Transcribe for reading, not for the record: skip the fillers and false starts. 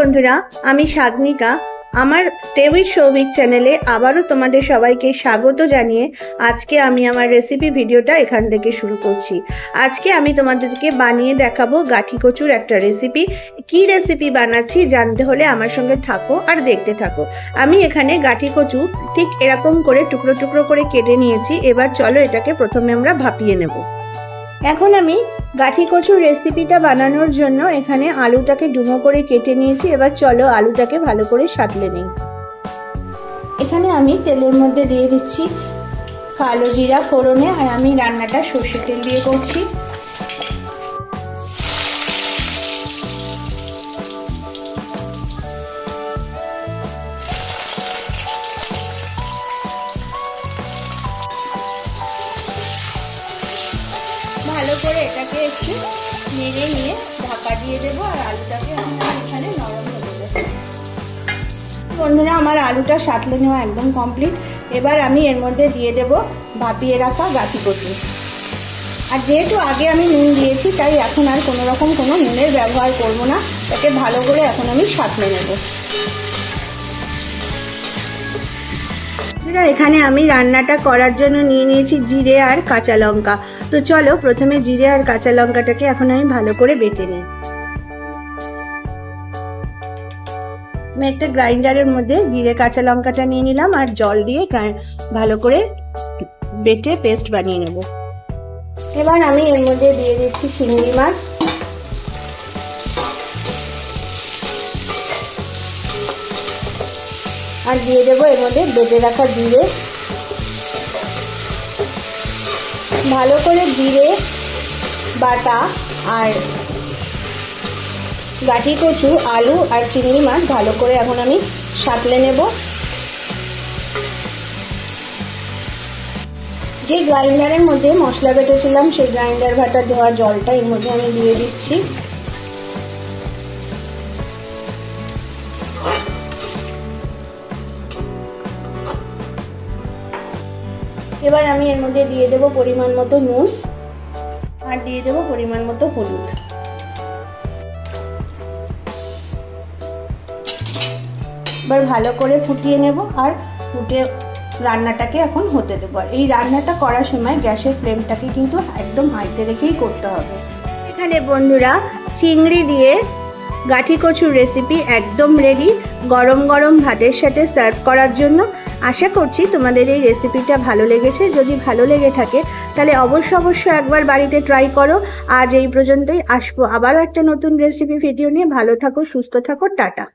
বন্ধুরা, আমি সাগনিকা। আমার স্টে উইথ সৌভিক চ্যানেলে আবারও তোমাদের সবাইকে স্বাগত জানিয়ে আজকে আমি আমার রেসিপি ভিডিওটা এখান থেকে শুরু করছি। আজকে আমি তোমাদেরকে বানিয়ে দেখাবো গাঠি কচুর একটা রেসিপি। কি রেসিপি বানাচ্ছি জানতে হলে আমার সঙ্গে থাকো আর দেখতে থাকো। আমি এখানে গাঠি কচু ঠিক এরকম করে টুকরো টুকরো করে কেটে নিয়েছি। এবার চলো এটাকে প্রথমে আমরা ভাপিয়ে নেব। এখন আমি গাঠি কচুর রেসিপিটা বানানোর জন্য এখানে আলুটাকে ডুমো করে কেটে নিয়েছি। এবার চলো আলুটাকে ভালো করে সাঁতলে নিই। এখানে আমি তেলের মধ্যে দিয়ে দিচ্ছি কালো জিরা ফোড়নে, আর আমি রান্নাটা সর্ষের তেল দিয়ে করছি। ভালো করে এটাকে একটু নেড়ে নিয়ে ঢাকা দিয়ে দেবো, আর আলুটাকে আমি এখানে নরম হতে দেবো। বন্ধুরা, আমার আলুটা সাঁতলে নেওয়া একদম কমপ্লিট। এবার আমি এর মধ্যে দিয়ে দেব ভাপিয়ে রাখা গাঠি কচু। আর যেহেতু আগে আমি নুন দিয়েছি, তাই এখন আর কোনো রকম কোনো নুনের ব্যবহার করব না। এটাকে ভালো করে এখন আমি সাঁতলে নেব। এখানে আমি রান্নাটা করার জন্য নিয়ে নিয়েছি জিরে আর কাঁচা লঙ্কা। তো চলো প্রথমে জিরে আর কাঁচা লঙ্কাটাকে এখন আমি ভালো করে বেটে নিই। আমি একটা গ্রাইন্ডারের মধ্যে জিরে কাঁচা লঙ্কাটা নিয়ে নিলাম, আর জল দিয়ে ভালো করে বেটে পেস্ট বানিয়ে নেব। এবার আমি এর মধ্যে দিয়ে দিচ্ছি চিংড়ি মাছ, আর দিয়ে দেবো এর মধ্যে বেটে রাখা জিরে। ভালো করে জিরে বাটা আর গাঠি কচু, আলু আর চিংড়ি মাছ ভালো করে এখন আমি সাঁতলে নেব। যে গ্রাইন্ডারের মধ্যে মশলা বেটেছিলাম সেই গ্রাইন্ডার ভাটা ধোয়া জলটা এর মধ্যে আমি দিয়ে দিচ্ছি। এবার আমি এর মধ্যে দিয়ে দেব পরিমাণ মতো নুন, আর দিয়ে দেব পরিমাণ মতো হলুদ। এবার ভালো করে ফুটিয়ে নেব, আর ফুটে রান্নাটাকে এখন হতে দেবো। আর এই রান্নাটা করার সময় গ্যাসের ফ্লেমটাকে কিন্তু একদম হাইতে রেখেই করতে হবে। এখানে বন্ধুরা চিংড়ি দিয়ে গাঠি কচুর রেসিপি একদম রেডি, গরম গরম ভাতের সাথে সার্ভ করার জন্য। আশা করছি তোমাদের এই রেসিপিটা ভালো লেগেছে। যদি ভালো লেগে থাকে তাহলে অবশ্যই একবার বাড়িতে ট্রাই করো। আজ এই পর্যন্তই, আসবো আবারও একটা নতুন রেসিপি ভিডিও নিয়ে। ভালো থাকো, সুস্থ থাকো, টাটা।